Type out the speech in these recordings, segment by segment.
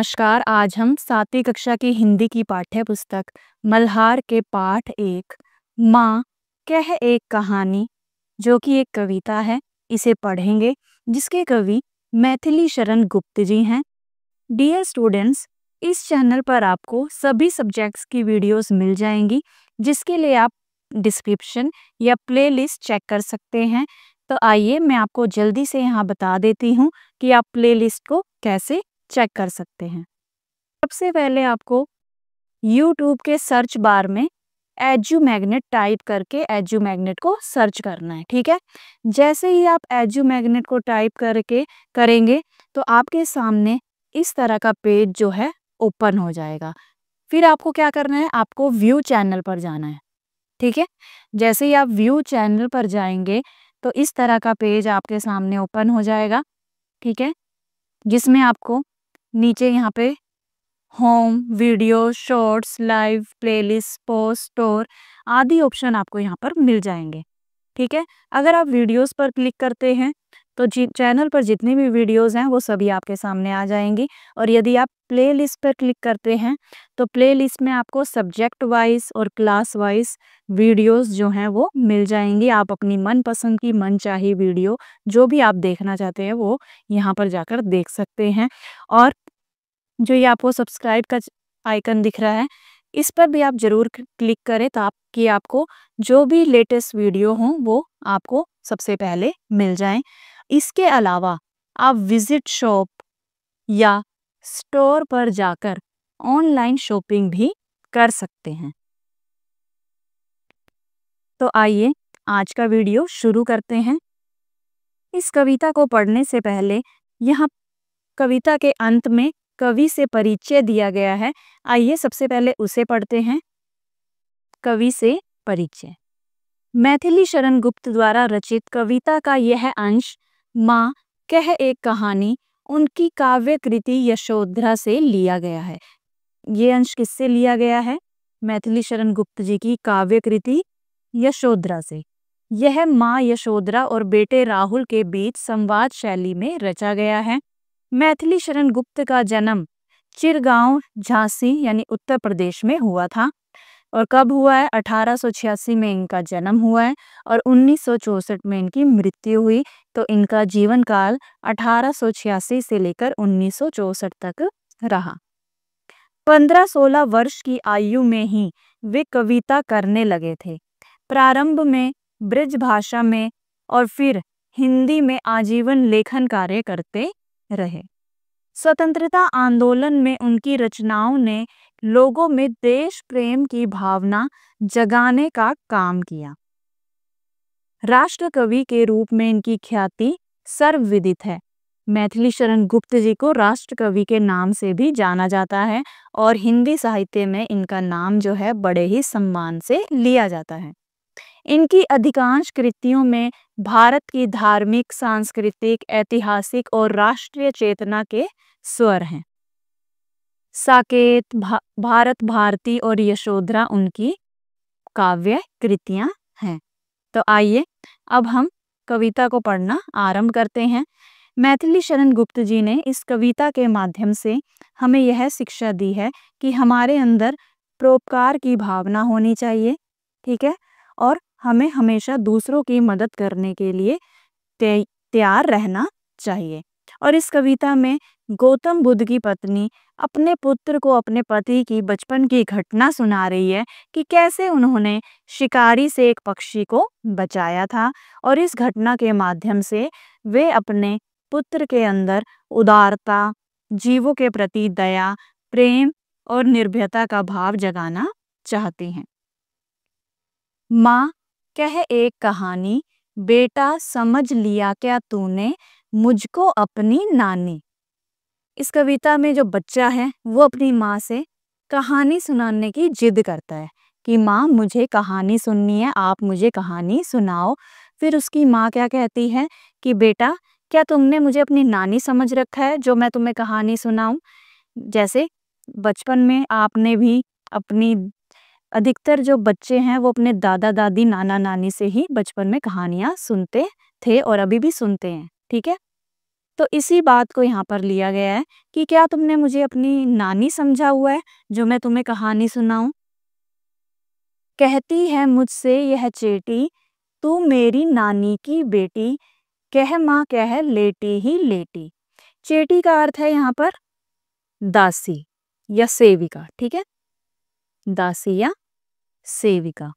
नमस्कार। आज हम 7वीं कक्षा की हिंदी की पाठ्य पुस्तक मल्हार के पाठ 1 माँ कह एक कहानी, जो कि एक कविता है, इसे पढ़ेंगे, जिसके कवि मैथिली शरण गुप्त जी हैं। डियर स्टूडेंट्स, इस चैनल पर आपको सभी सब्जेक्ट्स की वीडियोस मिल जाएंगी, जिसके लिए आप डिस्क्रिप्शन या प्लेलिस्ट चेक कर सकते हैं। तो आइए मैं आपको जल्दी से यहाँ बता देती हूँ कि आप प्लेलिस्ट को कैसे चेक कर सकते हैं। सबसे पहले आपको YouTube के सर्च बार में एजू मैग्नेट टाइप करके एजू मैग्नेट को सर्च करना है, ठीक है। जैसे ही आप एजू मैग्नेट को टाइप करके करेंगे तो आपके सामने इस तरह का पेज जो है ओपन हो जाएगा। फिर आपको क्या करना है, आपको व्यू चैनल पर जाना है, ठीक है। जैसे ही आप व्यू चैनल पर जाएंगे तो इस तरह का पेज आपके सामने ओपन हो जाएगा, ठीक है, जिसमें आपको नीचे यहाँ पे home, video, shorts, live, playlist, post, store आदि ऑप्शन आपको यहाँ पर मिल जाएंगे, ठीक है। अगर आप वीडियोस पर क्लिक करते हैं तो चैनल पर जितनी भी वीडियोस हैं वो सभी आपके सामने आ जाएंगी। और यदि आप प्लेलिस्ट पर क्लिक करते हैं तो प्लेलिस्ट में आपको सब्जेक्ट वाइज और क्लास वाइज वीडियोस जो हैं वो मिल जाएंगी। आप अपनी मनपसंद की मनचाही वीडियो जो भी आप देखना चाहते हैं वो यहाँ पर जाकर देख सकते हैं। और जो ये आपको सब्सक्राइब का आइकन दिख रहा है, इस पर भी आप जरूर क्लिक करें ताकि आपको जो भी लेटेस्ट वीडियो हो वो आपको सबसे पहले मिल जाएं। इसके अलावा आप विजिट शॉप या स्टोर पर जाकर ऑनलाइन शॉपिंग भी कर सकते हैं। तो आइए आज का वीडियो शुरू करते हैं। इस कविता को पढ़ने से पहले यहाँ कविता के अंत में कवि से परिचय दिया गया है। आइए सबसे पहले उसे पढ़ते हैं। कवि से परिचय। मैथिली शरण गुप्त द्वारा रचित कविता का यह अंश माँ कह एक कहानी उनकी काव्य कृति यशोधरा से लिया गया है। ये अंश किससे लिया गया है? मैथिली शरण गुप्त जी की काव्य कृति यशोधरा से। यह माँ यशोधरा और बेटे राहुल के बीच संवाद शैली में रचा गया है। मैथिली शरण गुप्त का जन्म चिरगांव, झांसी यानी उत्तर प्रदेश में हुआ था। और कब हुआ है? 1886 में इनका जन्म हुआ है और 1964 में इनकी मृत्यु हुई। तो इनका जीवन काल 1886 से लेकर 1964 तक रहा। 15-16 वर्ष की आयु में ही वे कविता करने लगे थे। प्रारंभ में ब्रज भाषा में और फिर हिंदी में आजीवन लेखन कार्य करते रहे। स्वतंत्रता आंदोलन में उनकी रचनाओं ने लोगों में देश प्रेम की भावना जगाने का काम किया। राष्ट्र कवि के रूप में इनकी ख्याति सर्वविदित है। मैथिली शरण गुप्त जी को राष्ट्र कवि के नाम से भी जाना जाता है और हिंदी साहित्य में इनका नाम जो है बड़े ही सम्मान से लिया जाता है। इनकी अधिकांश कृतियों में भारत की धार्मिक, सांस्कृतिक, ऐतिहासिक और राष्ट्रीय चेतना के स्वर हैं। साकेत, भारत भारती और यशोधरा उनकी काव्य कृतियां हैं। तो आइए अब हम कविता को पढ़ना आरंभ करते हैं। मैथिली शरण गुप्त जी ने इस कविता के माध्यम से हमें यह शिक्षा दी है कि हमारे अंदर परोपकार की भावना होनी चाहिए, ठीक है, और हमें हमेशा दूसरों की मदद करने के लिए तैयार रहना चाहिए। और इस कविता में गौतम बुद्ध की पत्नी अपने पुत्र को अपने पति की बचपन की घटना सुना रही है कि कैसे उन्होंने शिकारी से एक पक्षी को बचाया था। और इस घटना के माध्यम से वे अपने पुत्र के अंदर उदारता, जीवों के प्रति दया, प्रेम और निर्भयता का भाव जगाना चाहती हैं। माँ कह एक कहानी, बेटा समझ लिया क्या तूने मुझको अपनी नानी। इस कविता में जो बच्चा है वो अपनी माँ से कहानी सुनाने की जिद करता है कि माँ मुझे कहानी सुननी है, आप मुझे कहानी सुनाओ। फिर उसकी माँ क्या कहती है कि बेटा क्या तुमने मुझे अपनी नानी समझ रखा है जो मैं तुम्हें कहानी सुनाऊं। जैसे बचपन में आपने भी अपनी अधिकतर जो बच्चे हैं वो अपने दादा दादी, नाना नानी से ही बचपन में कहानियां सुनते थे और अभी भी सुनते हैं, ठीक है। तो इसी बात को यहाँ पर लिया गया है कि क्या तुमने मुझे अपनी नानी समझा हुआ है जो मैं तुम्हें कहानी सुनाऊं। कहती है मुझसे यह चेटी, तू मेरी नानी की बेटी, कह माँ कह लेटी ही लेटी। चेटी का अर्थ है यहाँ पर दासी या सेविका, ठीक है, दासी या सेविका।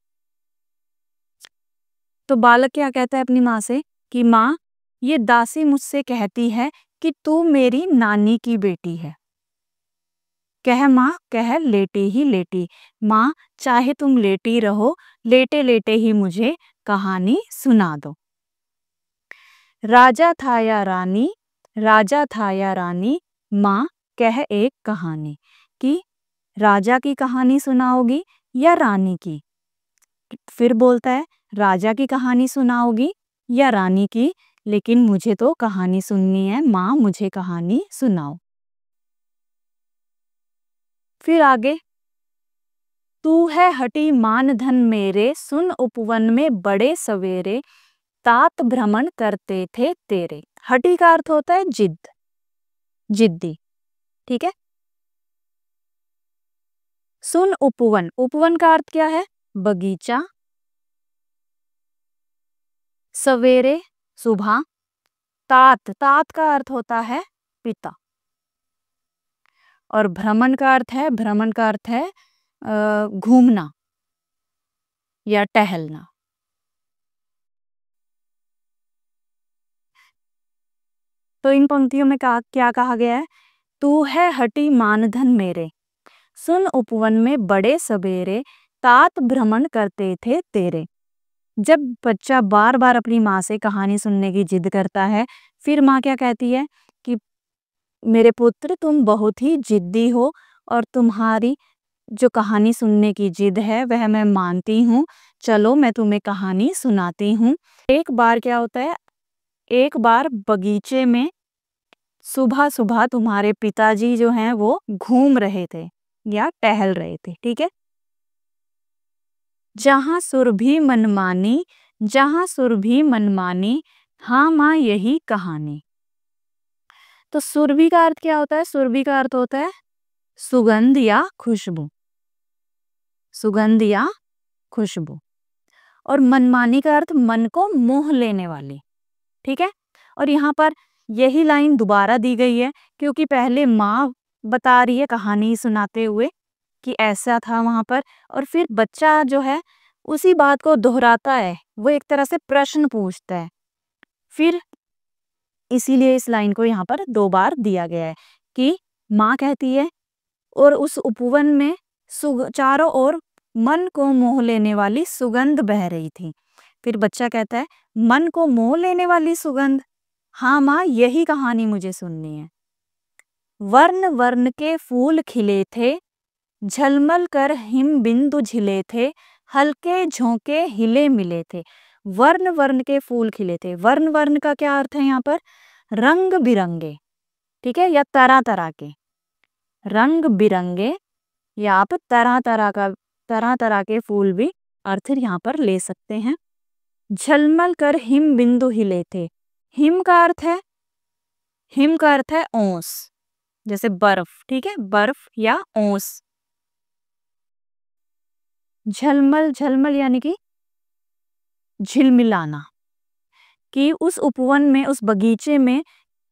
तो बालक क्या कहता है अपनी माँ से कि माँ, ये दासी मुझसे कहती है कि तू मेरी नानी की बेटी है। कह माँ कह लेटी ही लेटी, माँ चाहे तुम लेटी रहो, लेटे लेटे ही मुझे कहानी सुना दो। राजा था या रानी, राजा था या रानी, माँ कह एक कहानी। कि राजा की कहानी सुनाओगी या रानी की। फिर बोलता है राजा की कहानी सुनाओगी या रानी की, लेकिन मुझे तो कहानी सुननी है, माँ मुझे कहानी सुनाओ। फिर आगे, तू है हटी मान धन मेरे, सुन उपवन में बड़े सवेरे, तात भ्रमण करते थे तेरे। हटी का अर्थ होता है जिद, जिद्दी, ठीक है। सुन उपवन, उपवन का अर्थ क्या है, बगीचा। सवेरे सुबह, तात, तात का अर्थ होता है पिता। और भ्रमण का अर्थ है, भ्रमण का अर्थ है घूमना या टहलना। तो इन पंक्तियों में क्या कहा गया है, तू है हटी मानधन मेरे, सुन उपवन में बड़े सबेरे, तात भ्रमण करते थे तेरे। जब बच्चा बार बार अपनी माँ से कहानी सुनने की जिद करता है, फिर माँ क्या कहती है कि मेरे पुत्र तुम बहुत ही जिद्दी हो, और तुम्हारी जो कहानी सुनने की जिद है वह मैं मानती हूँ, चलो मैं तुम्हें कहानी सुनाती हूँ। एक बार क्या होता है, एक बार बगीचे में सुबह सुबह तुम्हारे पिताजी जो हैं वो घूम रहे थे या टहल रहे थे, ठीक है। जहाँ सुरभि मनमानी, जहाँ सुरभि मनमानी, हाँ माँ यही कहानी। तो सुरभि का अर्थ क्या होता है, सुरभि का अर्थ होता है सुगंध या खुशबू, सुगंध या खुशबू। और मनमानी का अर्थ मन को मोह लेने वाली, ठीक है। और यहाँ पर यही लाइन दोबारा दी गई है क्योंकि पहले माँ बता रही है कहानी सुनाते हुए कि ऐसा था वहां पर, और फिर बच्चा जो है उसी बात को दोहराता है, वो एक तरह से प्रश्न पूछता है। फिर इसीलिए इस लाइन को यहाँ पर 2 बार दिया गया है कि माँ कहती है और उस उपवन में चारों ओर मन को मोह लेने वाली सुगंध बह रही थी। फिर बच्चा कहता है मन को मोह लेने वाली सुगंध, हाँ माँ यही कहानी मुझे सुननी है। वर्ण वर्ण के फूल खिले थे, झलमल कर हिम बिंदु झिले थे, हल्के झोंके हिले मिले थे। वर्ण वर्ण के फूल खिले थे, वर्ण वर्ण का क्या अर्थ है यहाँ पर, रंग बिरंगे, ठीक है, या तरह तरह के, रंग बिरंगे, या आप तरह तरह के फूल भी अर्थ यहाँ पर ले सकते हैं। झलमल कर हिम बिंदु हिले थे, हिम का अर्थ है, हिम का अर्थ है ओस, जैसे बर्फ, ठीक है, बर्फ या ओस। झलमल, झलमल यानी कि झिलमिलाना, कि उस उपवन में, उस बगीचे में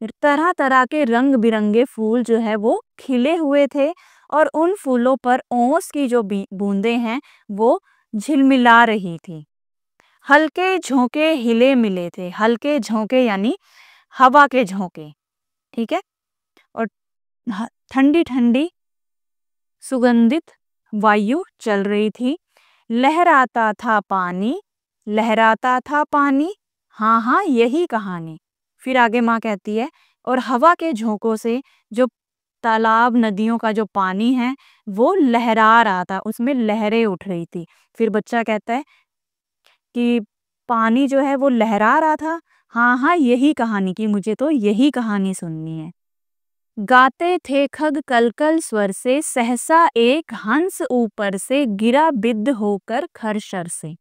तरह तरह के रंग बिरंगे फूल जो है वो खिले हुए थे, और उन फूलों पर ओस की जो बूंदें हैं वो झिलमिला रही थी। हल्के झोंके हिले मिले थे, हल्के झोंके यानी हवा के झोंके, ठीक है। और ठंडी ठंडी सुगंधित वायु चल रही थी। लहराता था पानी, लहराता था पानी, हाँ हाँ यही कहानी। फिर आगे माँ कहती है और हवा के झोंकों से जो तालाब नदियों का जो पानी है वो लहरा रहा था, उसमें लहरें उठ रही थी। फिर बच्चा कहता है कि पानी जो है वो लहरा रहा था, हाँ हाँ यही कहानी, की मुझे तो यही कहानी सुननी है। गाते थे खग कलकल स्वर से, सहसा एक हंस ऊपर से गिरा बिद्ध होकर खरशर से।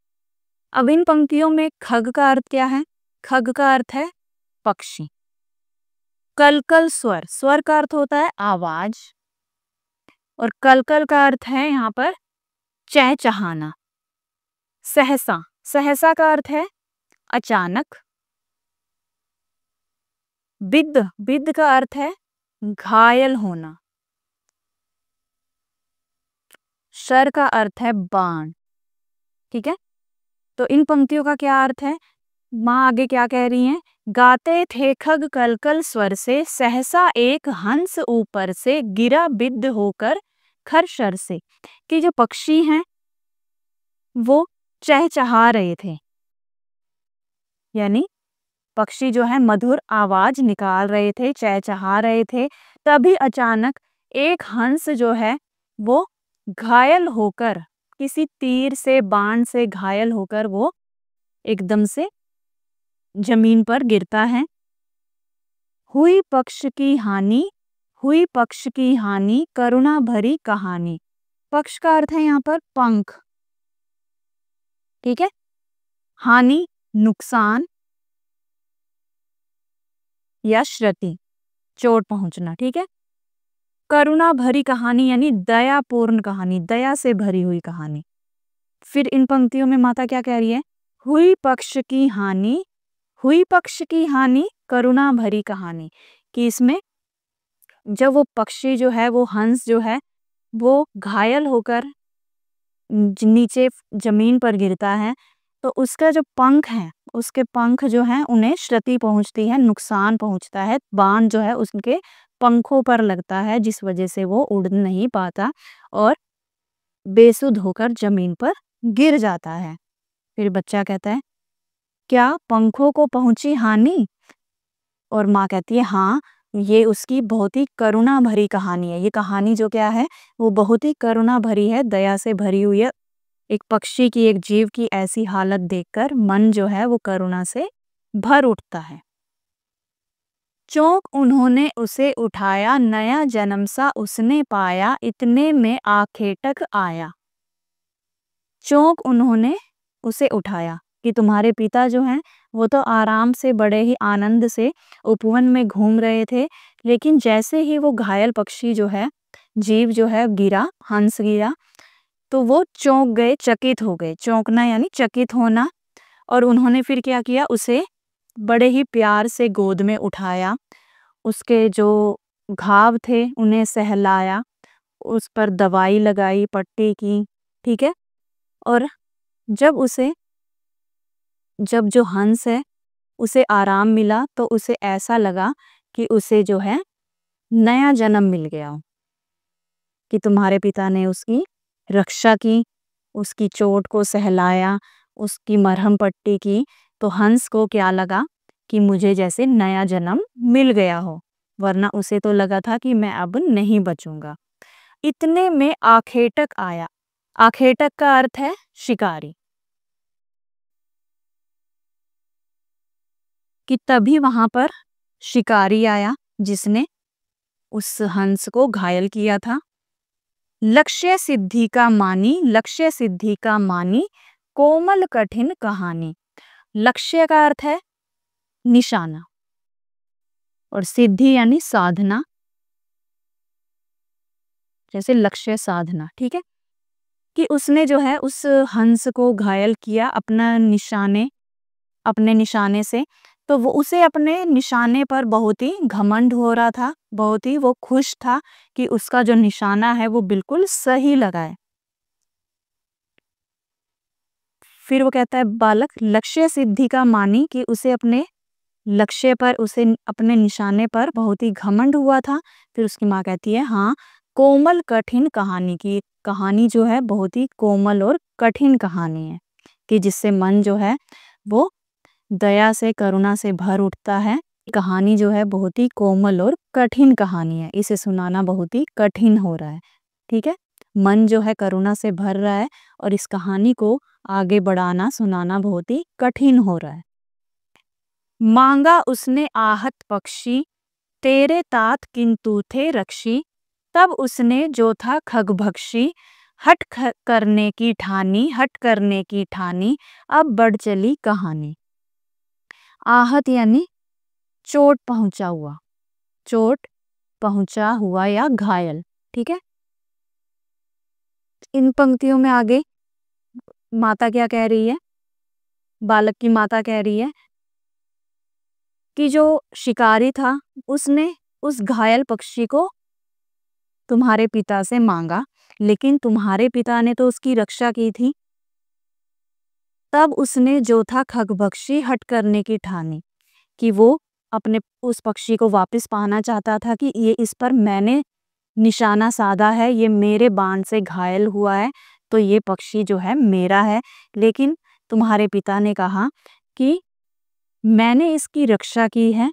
अब इन पंक्तियों में खग का अर्थ क्या है, खग का अर्थ है पक्षी। कलकल स्वर, स्वर का अर्थ होता है आवाज, और कलकल का अर्थ है यहाँ पर चहचहाना। सहसा, सहसा का अर्थ है अचानक। बिद्ध, बिद्ध का अर्थ है घायल होना। शर का अर्थ है बाण। ठीक है, तो इन पंक्तियों का क्या अर्थ है? माँ आगे क्या कह रही हैं? गाते थे खग कलकल स्वर से, सहसा एक हंस ऊपर से, गिरा बिद्ध होकर खरशर से। कि जो पक्षी हैं वो चहचहा रहे थे, यानी पक्षी जो है मधुर आवाज निकाल रहे थे, चहचहा रहे थे। तभी अचानक एक हंस जो है वो घायल होकर, किसी तीर से, बाण से घायल होकर वो एकदम से जमीन पर गिरता है। हुई पक्ष की हानि, हुई पक्ष की हानि, करुणा भरी कहानी। पक्ष का अर्थ है यहाँ पर पंख। ठीक है, हानि नुकसान या क्षति, चोट पहुंचना। ठीक है, करुणा भरी कहानी यानी दयापूर्ण कहानी, दया से भरी हुई कहानी। फिर इन पंक्तियों में माता क्या कह रही है? हुई पक्ष की हानि, हुई पक्ष की हानि, करुणा भरी कहानी। कि इसमें जब वो पक्षी जो है, वो हंस जो है, वो घायल होकर नीचे जमीन पर गिरता है, तो उसका जो पंख है, उसके पंख जो हैं उन्हें क्षति पहुंचती है, नुकसान पहुंचता है। बाण जो है उसके पंखों पर लगता है, जिस वजह से वो उड़ नहीं पाता और बेसुध होकर जमीन पर गिर जाता है। फिर बच्चा कहता है, क्या पंखों को पहुंची हानि? और माँ कहती है, हाँ, ये उसकी बहुत ही करुणा भरी कहानी है। ये कहानी जो क्या है, वो बहुत ही करुणा भरी है, दया से भरी हुई है। एक पक्षी की, एक जीव की ऐसी हालत देखकर मन जो है वो करुणा से भर उठता है। चौंक उन्होंने उसे उठाया, नया जन्म सा उसने पाया, इतने में आखेटक आया। चौंक उन्होंने उसे उठाया, कि तुम्हारे पिता जो हैं वो तो आराम से, बड़े ही आनंद से उपवन में घूम रहे थे, लेकिन जैसे ही वो घायल पक्षी जो है, जीव जो है गिरा, हंस गिरा, तो वो चौंक गए, चकित हो गए। चौंकना यानी चकित होना। और उन्होंने फिर क्या किया? उसे बड़े ही प्यार से गोद में उठाया, उसके जो घाव थे उन्हें सहलाया, उस पर दवाई लगाई, पट्टी की। ठीक है, और जब जो हंस है उसे आराम मिला, तो उसे ऐसा लगा कि उसे जो है नया जन्म मिल गया, कि तुम्हारे पिता ने उसकी रक्षा की, उसकी चोट को सहलाया, उसकी मरहम पट्टी की। तो हंस को क्या लगा कि मुझे जैसे नया जन्म मिल गया हो, वरना उसे तो लगा था कि मैं अब नहीं बचूंगा। इतने में आखेटक आया। आखेटक का अर्थ है शिकारी। कि तभी वहां पर शिकारी आया जिसने उस हंस को घायल किया था। लक्ष्य सिद्धि का मानी, लक्ष्य सिद्धि का मानी, कोमल कठिन कहानी। लक्ष्य का अर्थ है निशाना, और सिद्धि यानी साधना, जैसे लक्ष्य साधना। ठीक है, कि उसने जो है उस हंस को घायल किया अपने निशाने से। तो वो उसे अपने निशाने पर बहुत ही घमंड हो रहा था, बहुत ही वो खुश था कि उसका जो निशाना है वो बिल्कुल सही लगा है। फिर वो कहता है, बालक लक्ष्य सिद्धि का मानी, कि उसे अपने लक्ष्य पर, उसे अपने निशाने पर बहुत ही घमंड हुआ था। फिर उसकी माँ कहती है, हाँ, कोमल कठिन कहानी की, कहानी जो है बहुत ही कोमल और कठिन कहानी है, कि जिससे मन जो है वो दया से, करुणा से भर उठता है। कहानी जो है बहुत ही कोमल और कठिन कहानी है, इसे सुनाना बहुत ही कठिन हो रहा है। ठीक है, मन जो है करुणा से भर रहा है, और इस कहानी को आगे बढ़ाना, सुनाना बहुत ही कठिन हो रहा है। मांगा उसने आहत पक्षी, तेरे तात किंतु थे रक्षी, तब उसने जो था खगभक्षी, करने की ठानी, हट करने की ठानी, अब बढ़ चली कहानी। आहत यानी चोट पहुंचा हुआ, चोट पहुंचा हुआ या घायल। ठीक है, इन पंक्तियों में आगे माता क्या कह रही है, बालक की माता कह रही है कि जो शिकारी था उसने उस घायल पक्षी को तुम्हारे पिता से मांगा, लेकिन तुम्हारे पिता ने तो उसकी रक्षा की थी। तब उसने जो था खगभक्षी हट करने की ठानी कि वो अपने उस पक्षी को वापस पाना चाहता था कि ये इस पर मैंने निशाना साधा है, ये मेरे बाण से घायल हुआ है, तो ये पक्षी जो है मेरा है। लेकिन तुम्हारे पिता ने कहा कि मैंने इसकी रक्षा की है,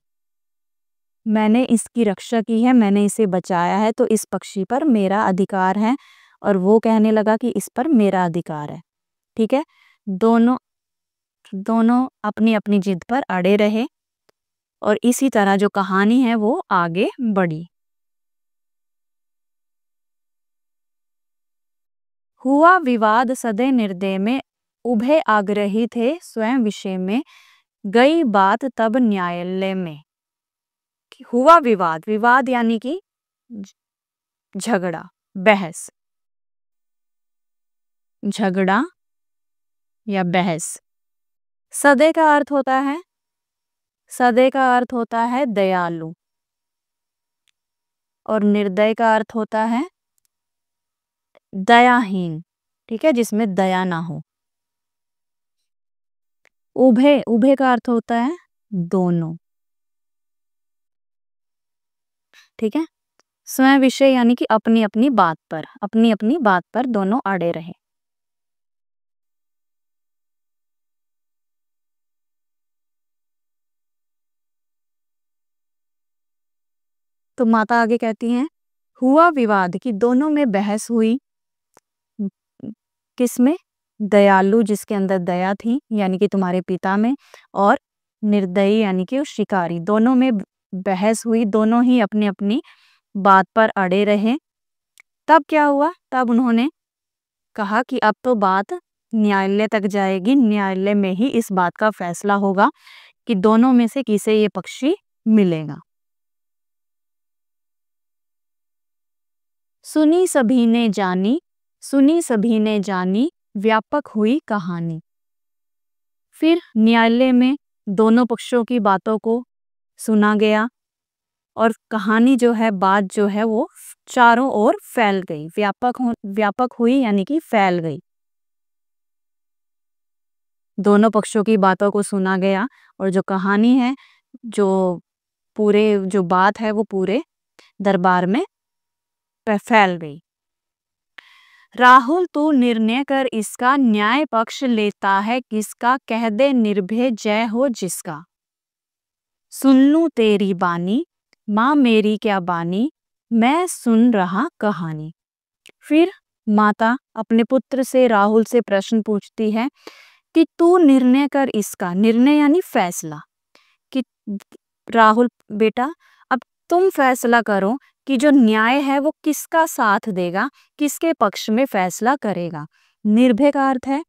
मैंने इसकी रक्षा की है, मैंने इसे बचाया है, तो इस पक्षी पर मेरा अधिकार है। और वो कहने लगा कि इस पर मेरा अधिकार है। ठीक है, दोनों दोनों अपनी अपनी जिद पर अड़े रहे और इसी तरह जो कहानी है वो आगे बढ़ी। हुआ विवाद सदे निर्दय में, उभय आग्रही थे स्वयं विषय में, गई बात तब न्यायालय में। हुआ विवाद, विवाद यानी कि झगड़ा, बहस, झगड़ा या बहस। सदे का अर्थ होता है, सदे का अर्थ होता है दयालु, और निर्दय का अर्थ होता है दयाहीन। ठीक है, जिसमें दया ना हो। उभय, उभय का अर्थ होता है दोनों। ठीक है, स्वयं विषय यानी कि अपनी अपनी बात पर, अपनी अपनी बात पर दोनों अड़े रहे। तो माता आगे कहती हैं, हुआ विवाद कि दोनों में बहस हुई। किसमें? दयालु जिसके अंदर दया थी यानी कि तुम्हारे पिता में, और निर्दयी यानी कि उस शिकारी, दोनों में बहस हुई। दोनों ही अपनी अपनी बात पर अड़े रहे। तब क्या हुआ? तब उन्होंने कहा कि अब तो बात न्यायालय तक जाएगी, न्यायालय में ही इस बात का फैसला होगा कि दोनों में से किसे ये पक्षी मिलेगा। सुनी सभी ने जानी, सुनी सभी ने जानी, व्यापक हुई कहानी। फिर न्यायालय में दोनों पक्षों की बातों को सुना गया और कहानी जो है, बात जो है वो चारों ओर फैल गई। व्यापक हुई यानी कि फैल गई। दोनों पक्षों की बातों को सुना गया और जो कहानी है, जो पूरे जो बात है वो पूरे दरबार में फैल गई। राहुल तू निर्णय कर इसका, न्याय पक्ष लेता है किसका, कह दे निर्भय जय हो जिसका। सुन लूं तेरी बानी, माँ मेरी क्या बानी, मैं सुन रहा कहानी। फिर माता अपने पुत्र से, राहुल से प्रश्न पूछती है कि तू निर्णय कर इसका, निर्णय यानी फैसला, कि राहुल बेटा अब तुम फैसला करो कि जो न्याय है वो किसका साथ देगा, किसके पक्ष में फैसला करेगा। निर्भय का अर्थ है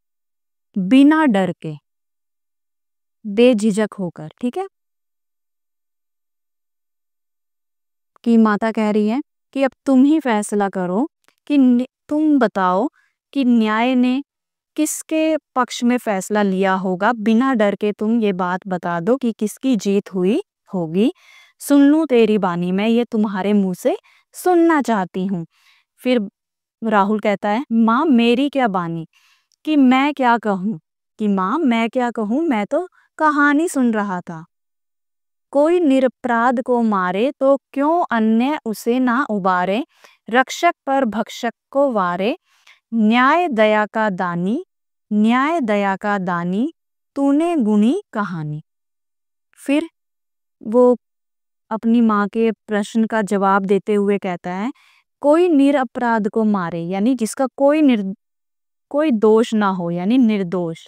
बिना डर के, बेझिझक होकर। ठीक है, कि माता कह रही है कि अब तुम ही फैसला करो कि तुम बताओ कि न्याय ने किसके पक्ष में फैसला लिया होगा। बिना डर के तुम ये बात बता दो कि किसकी जीत हुई होगी। सुन लूं तेरी बानी, मैं ये तुम्हारे मुंह से सुनना चाहती हूँ। फिर राहुल कहता है, माँ मेरी क्या बानी, कि मैं क्या कहूँ, कि माँ मैं क्या कहूँ, मैं तो कहानी सुन रहा था। कोई निरपराध को मारे तो क्यों अन्य उसे ना उबारे, रक्षक पर भक्षक को वारे, न्याय दया का दानी, न्याय दया का दानी, तूने गुनी कहानी। फिर वो अपनी माँ के प्रश्न का जवाब देते हुए कहता है, कोई निरपराध को मारे यानी जिसका कोई दोष ना हो, यानी निर्दोष।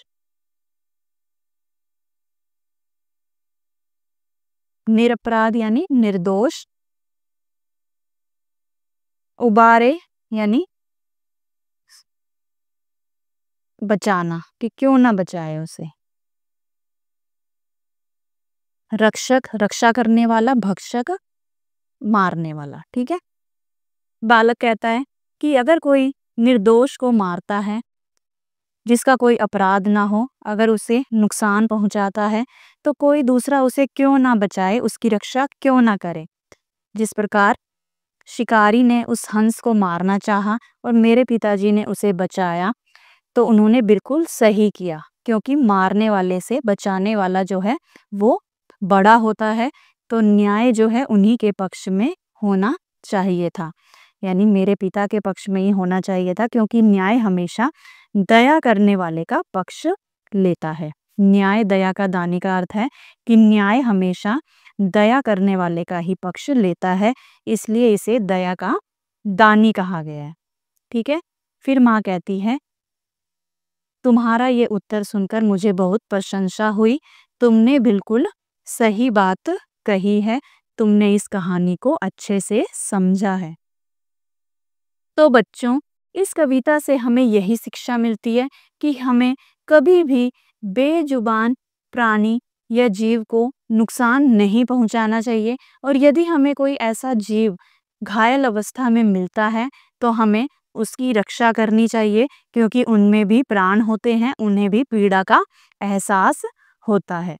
निरपराध यानी निर्दोष। उबारे यानी बचाना, कि क्यों ना बचाए उसे। रक्षक, रक्षा करने वाला। भक्षक, मारने वाला। ठीक है, बालक कहता है कि अगर कोई निर्दोष को मारता है, जिसका कोई अपराध ना हो, अगर उसे नुकसान पहुंचाता है, तो कोई दूसरा उसे क्यों ना बचाए, उसकी रक्षा क्यों ना करे। जिस प्रकार शिकारी ने उस हंस को मारना चाहा और मेरे पिताजी ने उसे बचाया, तो उन्होंने बिल्कुल सही किया, क्योंकि मारने वाले से बचाने वाला जो है वो बड़ा होता है, तो न्याय जो है उन्हीं के पक्ष में होना चाहिए था, यानी मेरे पिता के पक्ष में ही होना चाहिए था, क्योंकि न्याय हमेशा दया करने वाले का पक्ष लेता है। न्याय दया का दानी का अर्थ है कि न्याय हमेशा दया करने वाले का ही पक्ष लेता है, इसलिए इसे दया का दानी कहा गया है। ठीक है, फिर माँ कहती है, तुम्हारा ये उत्तर सुनकर मुझे बहुत प्रशंसा हुई, तुमने बिल्कुल सही बात कही है, तुमने इस कहानी को अच्छे से समझा है। तो बच्चों, इस कविता से हमें यही शिक्षा मिलती है कि हमें कभी भी बेजुबान प्राणी या जीव को नुकसान नहीं पहुंचाना चाहिए, और यदि हमें कोई ऐसा जीव घायल अवस्था में मिलता है तो हमें उसकी रक्षा करनी चाहिए, क्योंकि उनमें भी प्राण होते हैं, उन्हें भी पीड़ा का एहसास होता है।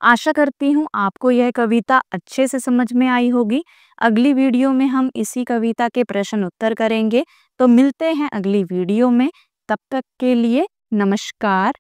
आशा करती हूँ आपको यह कविता अच्छे से समझ में आई होगी। अगली वीडियो में हम इसी कविता के प्रश्न उत्तर करेंगे। तो मिलते हैं अगली वीडियो में, तब तक के लिए नमस्कार।